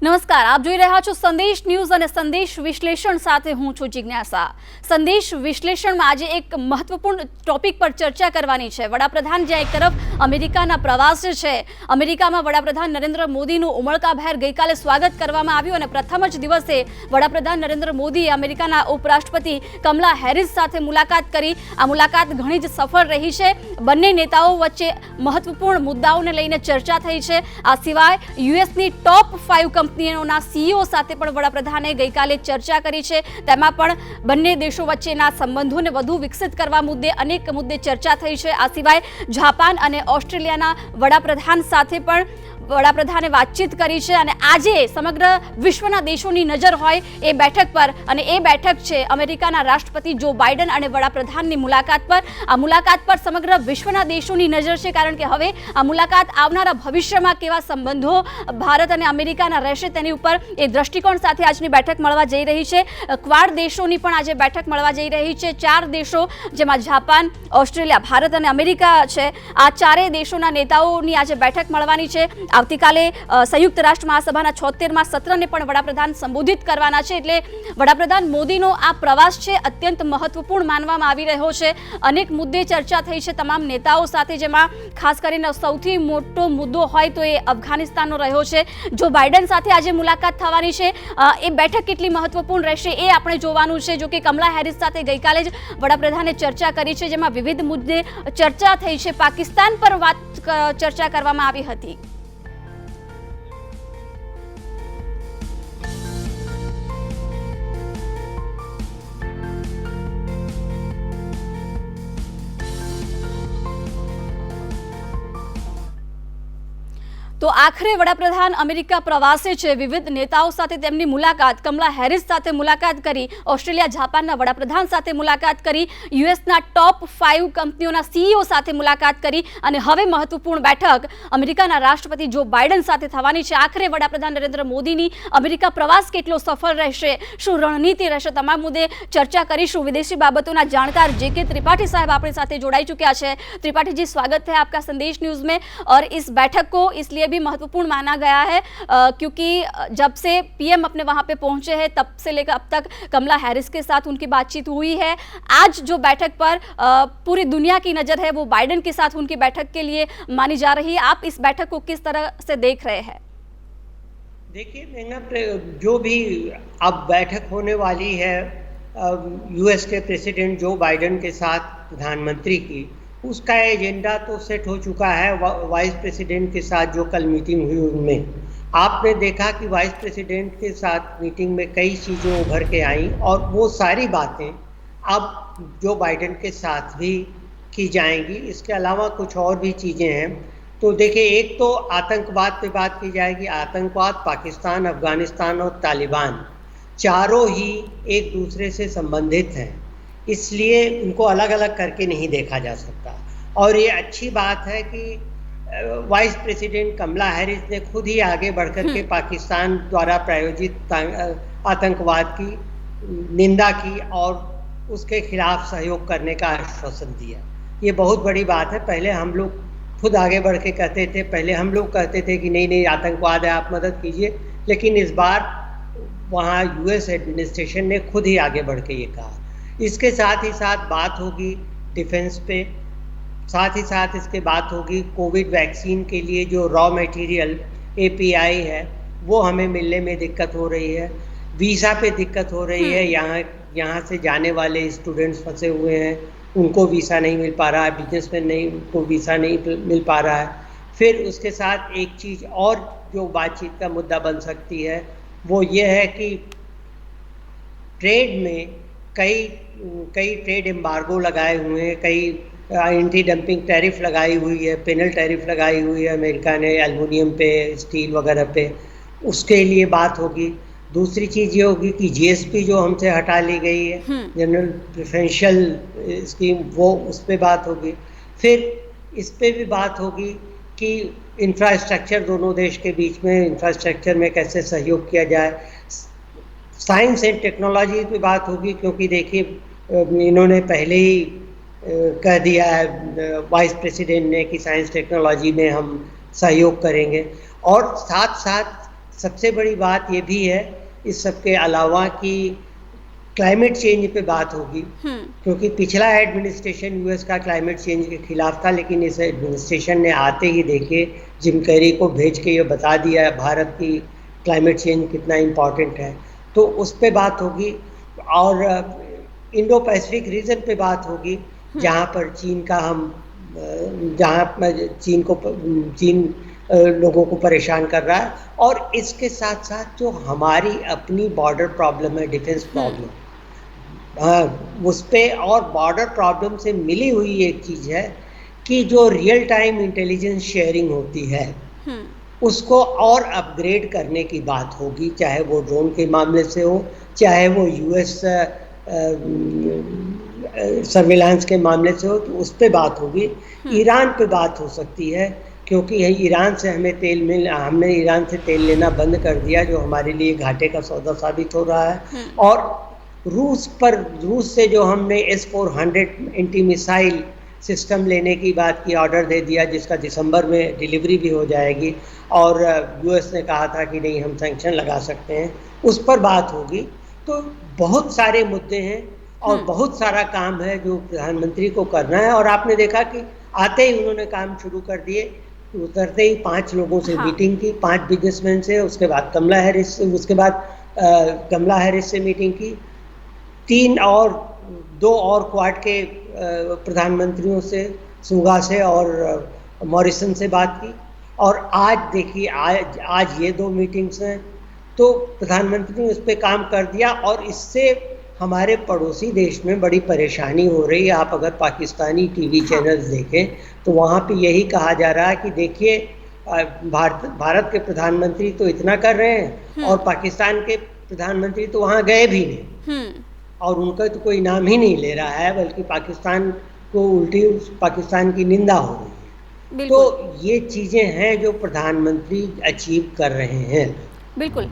નમસ્કાર, આપ જોઈ રહ્યા છો સંદેશ ન્યૂઝ અને સંદેશ વિશ્લેષણ સાથે હું છું જિજ્ઞાસા। સંદેશ વિશ્લેષણમાં આજે એક મહત્વપૂર્ણ ટોપિક પર ચર્ચા કરવાની છે। વડાપ્રધાન જ્યાં એક તરફ અમેરિકાના પ્રવાસે છે, અમેરિકામાં વડાપ્રધાન નરેન્દ્ર મોદીનું ઉમળકાભેર ગઈકાલે સ્વાગત કરવામાં આવ્યું અને પ્રથમ જ દિવસે વડાપ્રધાન નરેન્દ્ર મોદીએ અમેરિકાના ઉપરાષ્ટ્રપતિ કમલા હેરિસ સાથે મુલાકાત કરી। આ મુલાકાત ઘણી જ સફળ રહી છે। બંને નેતાઓ વચ્ચે મહત્વપૂર્ણ મુદ્દાઓને લઈને ચર્ચા થઈ છે। આ સિવાય યુએસની ટોપ 5 કંપનીઓના સીઈઓ સાથે પણ વડાપ્રધાને ગઈકાલે ચર્ચા કરી છે। તેમાં પણ બંને દેશો વચ્ચેના સંબંધોને વધુ વિકસિત કરવા મુદ્દે અનેક મુદ્દે ચર્ચા થઈ છે। આ સિવાય જાપાન અને ઓસ્ટ્રેલિયાના વડાપ્રધાન સાથે પણ વડાપ્રધાને વાતચીત કરી છે અને આજે સમગ્ર વિશ્વના દેશોની નજર હોય એ બેઠક પર અને એ બેઠક છે અમેરિકાના રાષ્ટ્રપતિ જો બાઇડન અને વડાપ્રધાનની મુલાકાત પર। આ મુલાકાત પર સમગ્ર વિશ્વના દેશોની નજર છે, કારણ કે હવે આ મુલાકાત આવનારા ભવિષ્યમાં કેવા સંબંધો ભારત અને અમેરિકાના રહેશે તેની ઉપર એ દ્રષ્ટિકોણ સાથે આજની બેઠક મળવા જઈ રહી છે। ક્વાડ દેશોની પણ આજે બેઠક મળવા જઈ રહી છે। 4 દેશો જેમાં જાપાન, ઓસ્ટ્રેલિયા, ભારત અને અમેરિકા છે, આ ચારેય દેશોના નેતાઓની આજે બેઠક મળવાની છે। આવતીકાલે સંયુક્ત રાષ્ટ્ર મહાસભાના 76મા સત્રને પણ વડાપ્રધાન સંબોધિત કરવાના છે। એટલે વડાપ્રધાન મોદીનો આ પ્રવાસ છે અત્યંત મહત્વપૂર્ણ માનવામાં આવી રહ્યો છે। અનેક મુદ્દે ચર્ચા થઈ છે તમામ નેતાઓ સાથે, જેમાં ખાસ કરીને સૌથી મોટો મુદ્દો હોય તો એ અફઘાનિસ્તાનનો રહ્યો છે। જો બાઇડન સાથે આજે મુલાકાત થવાની છે, એ બેઠક કેટલી મહત્વપૂર્ણ રહેશે એ આપણે જોવાનું છે। જો કે કમલા હેરિસ સાથે ગઈકાલે જ વડાપ્રધાને ચર્ચા કરી છે, જેમાં વિવિધ મુદ્દે ચર્ચા થઈ છે। પાકિસ્તાન પર ચર્ચા કરવામાં આવી હતી। તો આખરે વડાપ્રધાન અમેરિકા પ્રવાસે છે, વિવિધ નેતાઓ સાથે તેમની મુલાકાત, કમલા હેરિસ સાથે મુલાકાત કરી, ઓસ્ટ્રેલિયા, જાપાનના વડાપ્રધાન સાથે મુલાકાત કરી, યુએસના ટોપ 5 કંપનીઓના સીઈઓ સાથે મુલાકાત કરી અને હવે મહત્વપૂર્ણ બેઠક અમેરિકાના રાષ્ટ્રપતિ જો બાઇડન સાથે થવાની છે। આખરે વડાપ્રધાન નરેન્દ્ર મોદીની અમેરિકા પ્રવાસ કેટલો સફળ રહેશે, શું રણનીતિ રહેશે, તમામ મુદ્દે ચર્ચા કરીશું। વિદેશી બાબતોના જાણકાર જે.કે. त्रिपाठी साहब अपने साथ जोड़ाई चुके हैं। त्रिपाठी जी, स्वागत है आपका संदेश न्यूज़ में। और इस बैठक को इसलिए भी महत्वपूर्ण माना गया है क्योंकि जब से पीएम अपने वहां पे पहुंचे हैं तब से लेकर अब तक कमला हैरिस के साथ उनकी बातचीत हुई है। आज जो बैठक पर पूरी दुनिया की नज़र है वो बाइडन के साथ उनकी बैठक के लिए मानी जा रही है। आप इस बैठक को किस तरह से देख रहे हैं? देखिए मेघना, जो भी अब बैठक होने वाली है यूएस के प्रेसिडेंट जो बाइडन के साथ प्रधानमंत्री की, उसका एजेंडा तो सेट हो चुका है। वाइस प्रेसिडेंट के साथ जो कल मीटिंग हुई उनमें आपने देखा कि वाइस प्रेसिडेंट के साथ मीटिंग में कई चीज़ें उभर के आई और वो सारी बातें अब जो बाइडन के साथ भी की जाएंगी। इसके अलावा कुछ और भी चीज़ें हैं। तो देखिए, एक तो आतंकवाद पे बात की जाएगी। आतंकवाद, पाकिस्तान, अफगानिस्तान और तालिबान चारों ही एक दूसरे से संबंधित हैं, इसलिए उनको अलग अलग करके नहीं देखा जा सकता। और ये अच्छी बात है कि वाइस प्रेसिडेंट कमला हैरिस ने खुद ही आगे बढ़कर के पाकिस्तान द्वारा प्रायोजित आतंकवाद की निंदा की और उसके खिलाफ सहयोग करने का आश्वासन दिया। ये बहुत बड़ी बात है। पहले हम लोग खुद आगे बढ़ के कहते थे, पहले हम लोग कहते थे कि नहीं नहीं आतंकवाद है, आप मदद कीजिए, लेकिन इस बार वहाँ यूएस एडमिनिस्ट्रेशन ने खुद ही आगे बढ़ के ये कहा। इसके साथ ही साथ बात होगी डिफेंस पे, साथ ही साथ इसके बात होगी कोविड वैक्सीन के लिए जो रॉ मटेरियल एपीआई है वो हमें मिलने में दिक्कत हो रही है। वीज़ा पे दिक्कत हो रही है। यहाँ से जाने वाले स्टूडेंट्स फंसे हुए हैं, उनको वीज़ा नहीं मिल पा रहा है, बिजनेसमैन नहीं, उनको वीज़ा नहीं मिल पा रहा है। फिर उसके साथ एक चीज़ और जो बातचीत का मुद्दा बन सकती है वो ये है कि ट्रेड में कई ट्रेड एम्बार्गो लगाए हुए हैं, कई एंटी डंपिंग टैरिफ लगाई हुई है, पेनल टैरिफ लगाई हुई है अमेरिका ने एल्युमिनियम पे, स्टील वगैरह पे, उसके लिए बात होगी। दूसरी चीज़ ये होगी कि जीएसपी जो हमसे हटा ली गई है, जनरल प्रेफरेंशियल स्कीम, वो उस पर बात होगी। फिर इस पे भी बात होगी कि इंफ्रास्ट्रक्चर, दोनों देश के बीच में इंफ्रास्ट्रक्चर में कैसे सहयोग किया जाए। साइंस एंड टेक्नोलॉजी पे बात होगी, क्योंकि देखिए इन्होंने पहले ही कह दिया है वाइस प्रेसिडेंट ने कि साइंस टेक्नोलॉजी में हम सहयोग करेंगे। और साथ साथ सबसे बड़ी बात ये भी है इस सब के अलावा कि क्लाइमेट चेंज पे बात होगी, क्योंकि पिछला एडमिनिस्ट्रेशन यूएस का क्लाइमेट चेंज के खिलाफ था, लेकिन इस एडमिनिस्ट्रेशन ने आते ही देखे जिम कैरी को भेज के ये बता दिया भारत की क्लाइमेट चेंज कितना इम्पॉर्टेंट है, तो उस पे बात होगी। और इंडो पैसिफिक रीजन पे बात होगी, जहाँ पर चीन का चीन लोगों को परेशान कर रहा है, और इसके साथ साथ जो हमारी अपनी बॉर्डर प्रॉब्लम है, डिफेंस प्रॉब्लम, उस पे और बॉर्डर प्रॉब्लम से मिली हुई एक चीज़ है कि जो रियल टाइम इंटेलिजेंस शेयरिंग होती है उसको और अपग्रेड करने की बात होगी, चाहे वो ड्रोन के मामले से हो, चाहे वो यूएस सर्विलांस के मामले से हो, तो उस पे बात होगी। ईरान पे बात हो सकती है, क्योंकि ईरान से हमने ईरान से तेल लेना बंद कर दिया, जो हमारे लिए घाटे का सौदा साबित हो रहा है। और रूस से जो हमने S-400 एंटी मिसाइल सिस्टम लेने की बात की, ऑर्डर दे दिया, जिसका दिसंबर में डिलीवरी भी हो जाएगी, और यूएस ने कहा था कि नहीं हम सैंक्शन लगा सकते हैं, उस पर बात होगी। तो बहुत सारे मुद्दे हैं और बहुत सारा काम है जो प्रधानमंत्री को करना है। और आपने देखा कि आते ही उन्होंने काम शुरू कर दिए, उतरते ही 5 लोगों से मीटिंग की, 5 बिजनेसमैन से, उसके बाद कमला हैरिस से मीटिंग की, 2 और क्वाड के प्रधानमंत्रियों से, सुगा से और मॉरिसन से बात की, और आज देखिए आज ये 2 मीटिंग्स हैं। तो प्रधानमंत्री ने उस पर काम कर दिया, और इससे हमारे पड़ोसी देश में बड़ी परेशानी हो रही है। आप अगर पाकिस्तानी टीवी चैनल्स देखें तो वहाँ पे यही कहा जा रहा है कि देखिए भारत के प्रधानमंत्री तो इतना कर रहे हैं और पाकिस्तान के प्रधानमंत्री तो वहाँ गए भी नहीं, और उनका तो कोई नाम ही नहीं ले रहा है, बल्कि पाकिस्तान को उल्टी पाकिस्तान की निंदा हो रही है। तो ये चीज़ें हैं जो प्रधानमंत्री अचीव कर रहे हैं। बिल्कुल।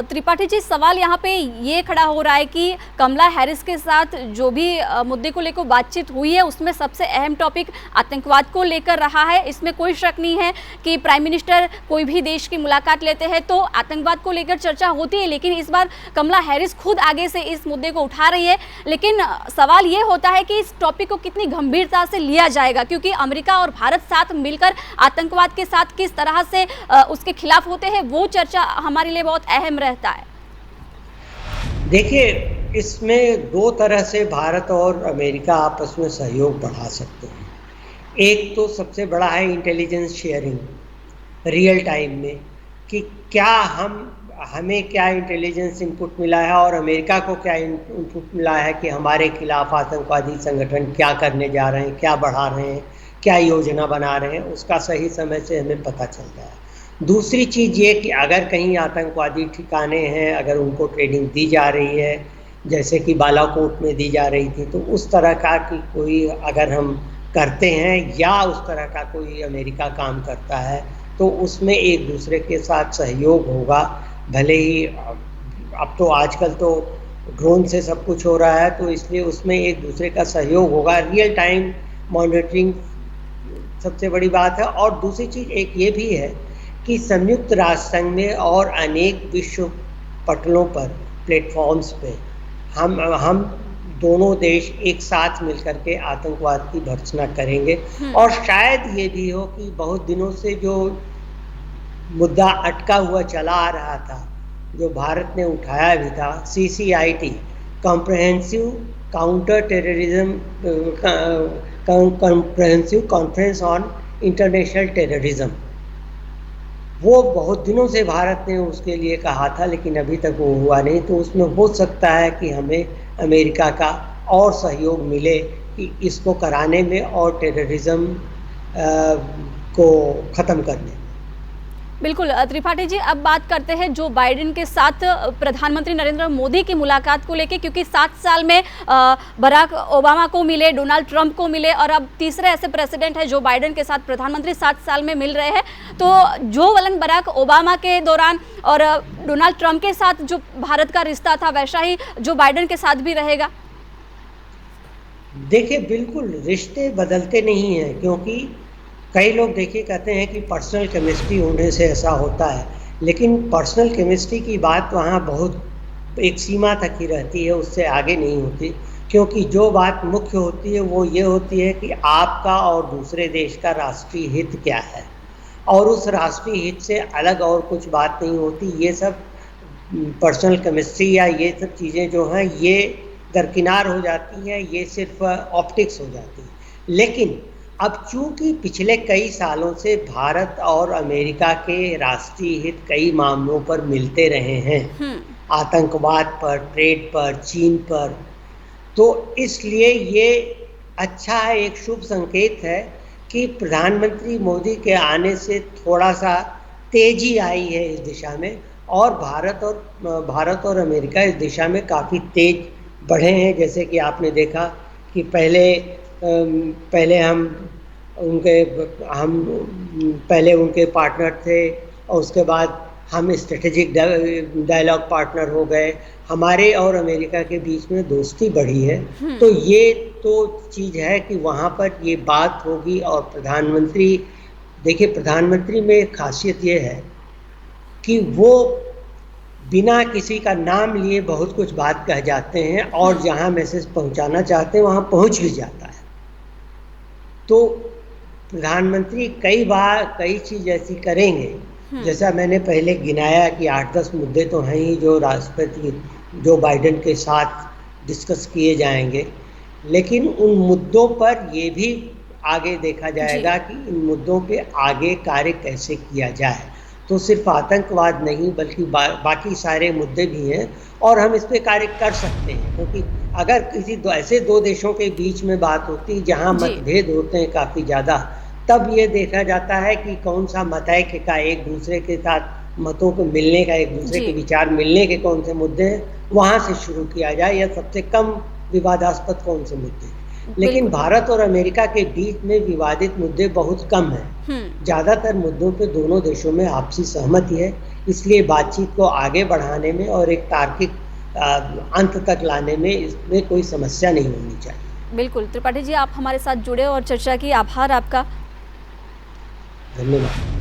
त्रिपाठी जी, सवाल यहाँ पे ये खड़ा हो रहा है कि कमला हैरिस के साथ जो भी मुद्दे को लेकर बातचीत हुई है उसमें सबसे अहम टॉपिक आतंकवाद को लेकर रहा है। इसमें कोई शक नहीं है कि प्राइम मिनिस्टर कोई भी देश की मुलाकात लेते हैं तो आतंकवाद को लेकर चर्चा होती है, लेकिन इस बार कमला हैरिस खुद आगे से इस मुद्दे को उठा रही है। लेकिन सवाल ये होता है कि इस टॉपिक को कितनी गंभीरता से लिया जाएगा, क्योंकि अमेरिका और भारत साथ मिलकर आतंकवाद के साथ किस तरह से उसके खिलाफ होते हैं, वो चर्चा हमारे लिए बहुत अहम रहता है। देखिए, इसमें 2 तरह से भारत और अमेरिका आपस में सहयोग बढ़ा सकते हैं। एक तो सबसे बड़ा है इंटेलिजेंस शेयरिंग रियल टाइम में, कि क्या हमें क्या इंटेलिजेंस इनपुट मिला है और अमेरिका को क्या इनपुट मिला है कि हमारे खिलाफ आतंकवादी संगठन क्या करने जा रहे हैं, क्या बढ़ा रहे हैं, क्या योजना बना रहे हैं, उसका सही समय से हमें पता चलता है। दूसरी चीज़ ये कि अगर कहीं आतंकवादी ठिकाने हैं, अगर उनको ट्रेनिंग दी जा रही है, जैसे कि बालाकोट में दी जा रही थी, तो उस तरह का कि कोई अगर हम करते हैं या उस तरह का कोई अमेरिका काम करता है, तो उसमें एक दूसरे के साथ सहयोग होगा। भले ही अब तो आजकल तो ड्रोन से सब कुछ हो रहा है, तो इसलिए उसमें एक दूसरे का सहयोग होगा। रियल टाइम मॉनिटरिंग सबसे बड़ी बात है। और दूसरी चीज़ एक ये भी है कि संयुक्त राष्ट्र संघ में और अनेक विश्व पटलों पर, प्लेटफॉर्म्स पे हम दोनों देश एक साथ मिलकर के आतंकवाद की भर्त्सना करेंगे। और शायद ये भी हो कि बहुत दिनों से जो मुद्दा अटका हुआ चला आ रहा था, जो भारत ने उठाया भी था, CCIT, comprehensive counter terrorism, comprehensive conference on international terrorism, वो बहुत दिनों से भारत ने उसके लिए कहा था, लेकिन अभी तक वो हुआ नहीं। तो उसमें हो सकता है कि हमें अमेरिका का और सहयोग मिले कि इसको कराने में और टेररिज्म को ख़त्म करने में। बिल्कुल त्रिपाठी जी, अब बात करते हैं जो बाइडेन के साथ प्रधानमंत्री नरेंद्र मोदी की मुलाकात को लेकर, क्योंकि 7 साल में बराक ओबामा को मिले, डोनाल्ड ट्रंप को मिले, और अब तीसरे ऐसे प्रेसिडेंट है जो बाइडेन के साथ प्रधानमंत्री 7 साल में मिल रहे हैं। तो जो वलन बराक ओबामा के दौरान और डोनाल्ड ट्रंप के साथ जो भारत का रिश्ता था, वैसा ही जो बाइडेन के साथ भी रहेगा। देखिए, बिल्कुल रिश्ते बदलते नहीं हैं, क्योंकि कई लोग देखिए कहते हैं कि पर्सनल केमिस्ट्री होने से ऐसा होता है, लेकिन पर्सनल केमिस्ट्री की बात वहाँ बहुत एक सीमा तक ही रहती है, उससे आगे नहीं होती, क्योंकि जो बात मुख्य होती है वो ये होती है कि आपका और दूसरे देश का राष्ट्रीय हित क्या है, और उस राष्ट्रीय हित से अलग और कुछ बात नहीं होती। ये सब पर्सनल केमिस्ट्री या ये सब चीज़ें जो हैं ये दरकिनार हो जाती हैं, ये सिर्फ ऑप्टिक्स हो जाती है। लेकिन अब चूंकि पिछले कई सालों से भारत और अमेरिका के राष्ट्रीय हित कई मामलों पर मिलते रहे हैं, आतंकवाद पर, ट्रेड पर, चीन पर, तो इसलिए ये अच्छा है, एक शुभ संकेत है कि प्रधानमंत्री मोदी के आने से थोड़ा सा तेजी आई है इस दिशा में, और भारत और अमेरिका इस दिशा में काफ़ी तेज बढ़े हैं। जैसे कि आपने देखा कि पहले हम पहले उनके पार्टनर थे, और उसके बाद हम स्ट्रेटेजिक डायलॉग पार्टनर हो गए, हमारे और अमेरिका के बीच में दोस्ती बढ़ी है। तो ये तो चीज़ है कि वहाँ पर ये बात होगी। और प्रधानमंत्री, देखिए प्रधानमंत्री में एक खासियत ये है कि वो बिना किसी का नाम लिए बहुत कुछ बात कह जाते हैं, और जहाँ मैसेज पहुँचाना चाहते हैं वहाँ पहुँच भी जाता है। तो प्रधानमंत्री कई बार कई चीज़ ऐसी करेंगे, जैसा मैंने पहले गिनाया कि 8-10 मुद्दे तो हैं ही जो राष्ट्रपति जो बाइडेन के साथ डिस्कस किए जाएंगे, लेकिन उन मुद्दों पर ये भी आगे देखा जाएगा कि इन मुद्दों पे आगे कार्य कैसे किया जाए। तो सिर्फ आतंकवाद नहीं बल्कि बाकी सारे मुद्दे भी हैं, और हम इस पे कार्य कर सकते हैं, क्योंकि अगर किसी ऐसे दो देशों के बीच में बात होती जहां मतभेद होते हैं काफ़ी ज़्यादा, तब ये देखा जाता है कि कौन सा मतैक्य का, एक दूसरे के साथ मतों को मिलने का, एक दूसरे के विचार मिलने के कौन से मुद्दे हैं, वहाँ से शुरू किया जाए, या सबसे कम विवादास्पद कौन से मुद्दे। लेकिन भारत और अमेरिका के बीच में विवादित मुद्दे बहुत कम हैं। ज़्यादातर मुद्दों पे दोनों देशों में आपसी सहमति है, इसलिए बातचीत को आगे बढ़ाने में और एक तार्किक अंत तक लाने में इसमें कोई समस्या नहीं होनी चाहिए। बिल्कुल त्रिपाठी जी, आप हमारे साथ जुड़े और चर्चा की, आभार आपका। धन्यवाद।